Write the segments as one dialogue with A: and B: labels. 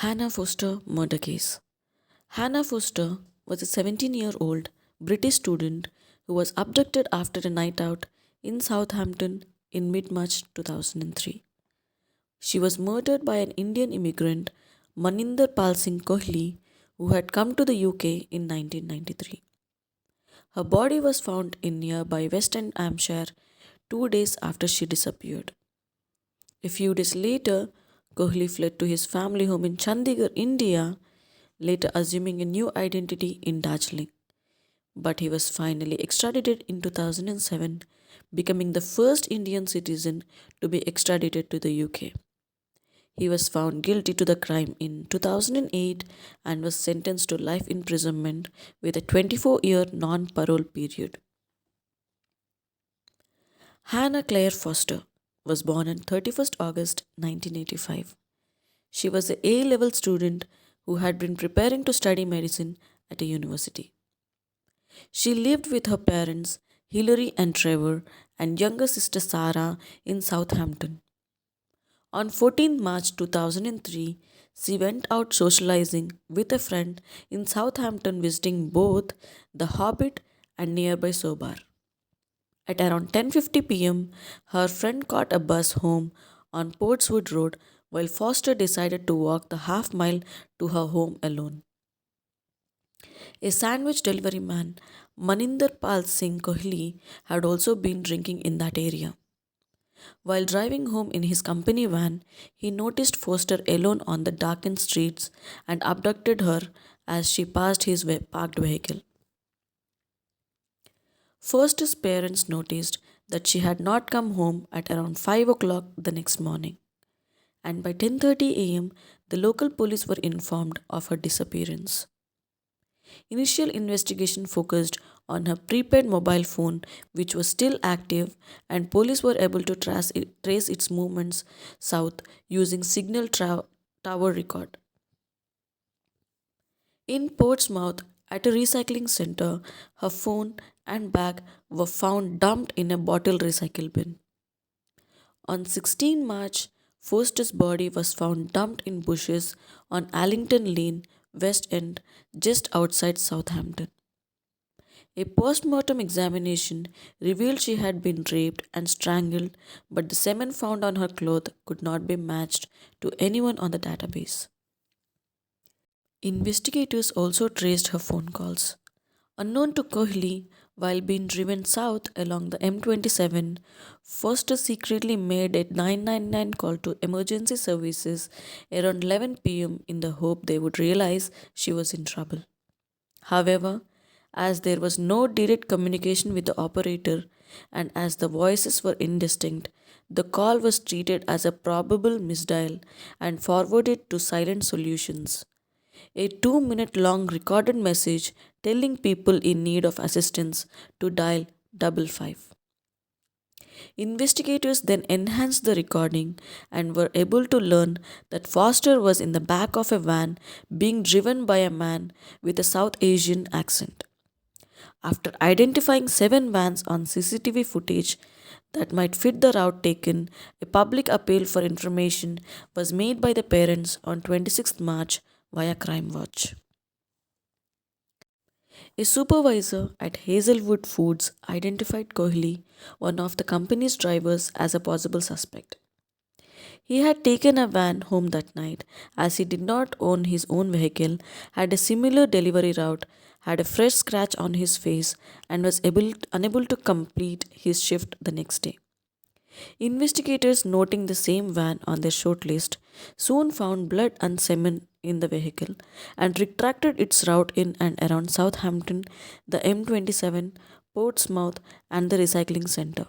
A: Hannah Foster murder case. Hannah Foster was a 17-year-old British student who was abducted after a night out in Southampton in mid March 2003. She was murdered by an Indian immigrant, Maninder Pal Singh Kohli, who had come to the UK in 1993. Her body was found in nearby West End, Hampshire, 2 days after she disappeared. A few days later, Kohli fled to his family home in Chandigarh, India, later assuming a new identity in Darjeeling. But he was finally extradited in 2007, becoming the first Indian citizen to be extradited to the UK. He was found guilty to the crime in 2008 and was sentenced to life imprisonment with a 24-year non-parole period. Hannah Claire Foster was born on 31st August 1985. She was a A-level student who had been preparing to study medicine at a university. She lived with her parents, Hilary and Trevor, and younger sister Sarah in Southampton. On 14 March 2003, she went out socializing with a friend in Southampton visiting both the Hobbit and nearby Sobar. At around 10:50 p.m., her friend caught a bus home on Portswood Road while Foster decided to walk the half mile to her home alone. A sandwich delivery man, Maninder Pal Singh Kohli, had also been drinking in that area. While driving home in his company van, he noticed Foster alone on the darkened streets and abducted her as she passed his parked vehicle. Foster's parents noticed that she had not come home at around 5 o'clock the next morning, and by 10:30 a.m., the local police were informed of her disappearance. Initial investigation focused on her prepaid mobile phone, which was still active, and police were able to trace its movements south using tower record. In Portsmouth, at a recycling center, her phone and bag were found dumped in a bottle recycle bin. On 16 March, Foster's body was found dumped in bushes on Allington Lane, West End, just outside Southampton. A post-mortem examination revealed she had been raped and strangled, but the semen found on her cloth could not be matched to anyone on the database. Investigators also traced her phone calls. Unknown to Kohli, while being driven south along the M27, Foster secretly made a 999 call to emergency services around 11 p.m. in the hope they would realize she was in trouble. However, as there was no direct communication with the operator and as the voices were indistinct, the call was treated as a probable misdial and forwarded to Silent Solutions, a 2-minute long recorded message telling people in need of assistance to dial 55. Investigators then enhanced the recording and were able to learn that Foster was in the back of a van being driven by a man with a South Asian accent. After identifying 7 vans on CCTV footage that might fit the route taken, a public appeal for information was made by the parents on 26th March via Crime Watch. A supervisor at Hazelwood Foods identified Kohli, one of the company's drivers, as a possible suspect. He had taken a van home that night as he did not own his own vehicle, had a similar delivery route, had a fresh scratch on his face, and was unable to complete his shift the next day. Investigators, noting the same van on their shortlist, soon found blood and semen in the vehicle and retracted its route in and around Southampton, the M27, Portsmouth, and the recycling centre.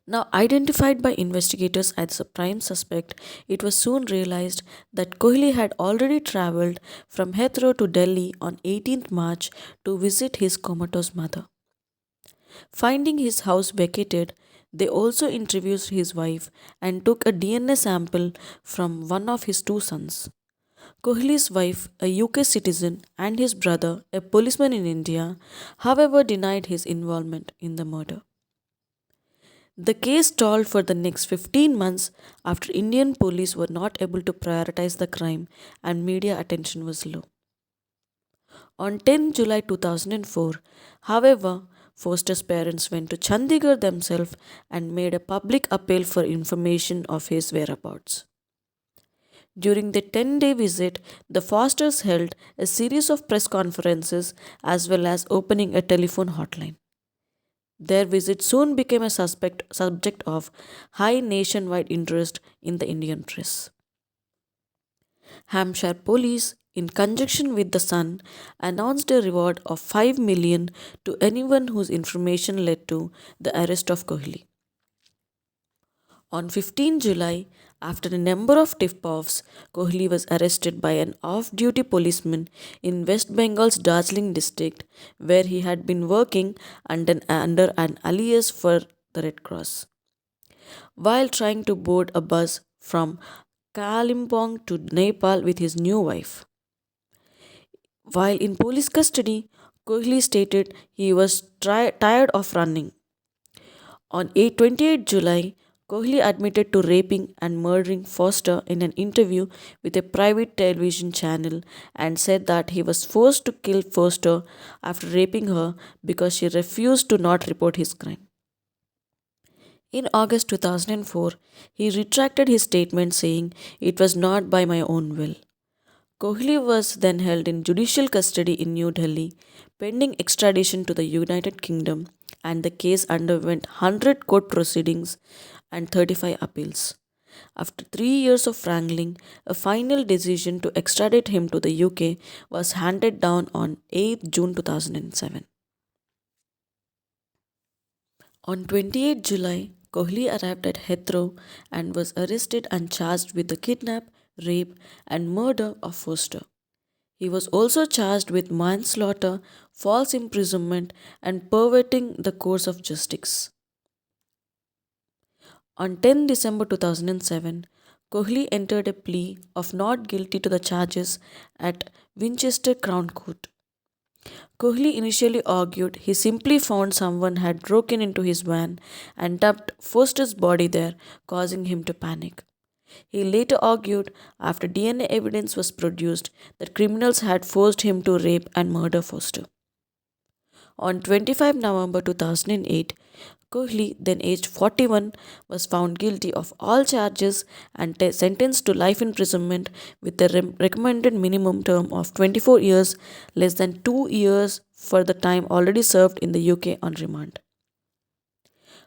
A: Now identified by investigators as a prime suspect, it was soon realized that Kohli had already travelled from Heathrow to Delhi on 18th March to visit his comatose mother. Finding his house vacated, they also interviewed his wife and took a DNA sample from one of his 2 sons. Kohli's wife, a UK citizen, and his brother, a policeman in India, however, denied his involvement in the murder. The case stalled for the next 15 months after Indian police were not able to prioritize the crime and media attention was low. On 10 July 2004, however, Foster's parents went to Chandigarh themselves and made a public appeal for information of his whereabouts. During the 10-day visit, the Fosters held a series of press conferences as well as opening a telephone hotline. Their visit soon became a subject of high nationwide interest in the Indian press. Hampshire police, in conjunction with the Sun, announced a reward of 5 million to anyone whose information led to the arrest of Kohli. On 15 July, after a number of tip-offs, Kohli was arrested by an off-duty policeman in West Bengal's Darjeeling district, where he had been working under an alias for the Red Cross. While trying to board a bus from Kalimpong to Nepal with his new wife. While in police custody, Kohli stated he was tired of running. On 28 July, Kohli admitted to raping and murdering Foster in an interview with a private television channel and said that he was forced to kill Foster after raping her because she refused to not report his crime. In August 2004, he retracted his statement saying, "It was not by my own will." Kohli was then held in judicial custody in New Delhi, pending extradition to the United Kingdom, and the case underwent 100 court proceedings and 35 appeals. After 3 years of wrangling, a final decision to extradite him to the UK was handed down on 8 June 2007. On 28 July, Kohli arrived at Heathrow and was arrested and charged with the kidnap, rape, and murder of Foster. He was also charged with manslaughter, false imprisonment, and perverting the course of justice. On 10 December 2007, Kohli entered a plea of not guilty to the charges at Winchester Crown Court. Kohli initially argued he simply found someone had broken into his van and dumped Foster's body there, causing him to panic. He later argued, after DNA evidence was produced, that criminals had forced him to rape and murder Foster. On 25 November 2008, Kohli, then aged 41, was found guilty of all charges and sentenced to life imprisonment with a recommended minimum term of 24 years, less than 2 years for the time already served in the UK on remand.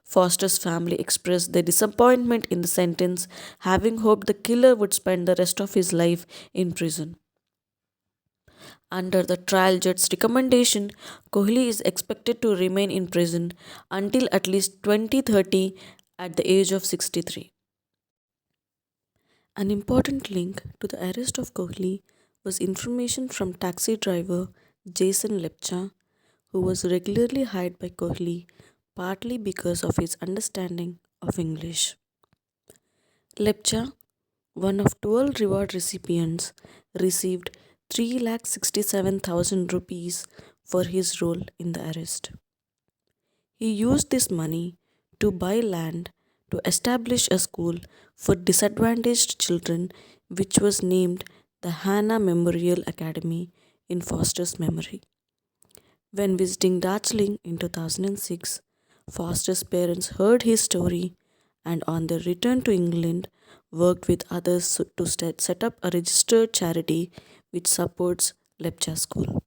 A: Foster's family expressed their disappointment in the sentence, having hoped the killer would spend the rest of his life in prison. Under the trial judge's recommendation, Kohli is expected to remain in prison until at least 2030 at the age of 63. An important link to the arrest of Kohli was information from taxi driver Jason Lepcha, who was regularly hired by Kohli partly because of his understanding of English. Lepcha, one of 12 reward recipients, received 3,67,000 rupees for his role in the arrest. He used this money to buy land to establish a school for disadvantaged children, which was named the Hannah Memorial Academy in Foster's memory. When visiting Darjeeling in 2006, Foster's parents heard his story and, on their return to England, worked with others to set up a registered charity which supports Lepcha School.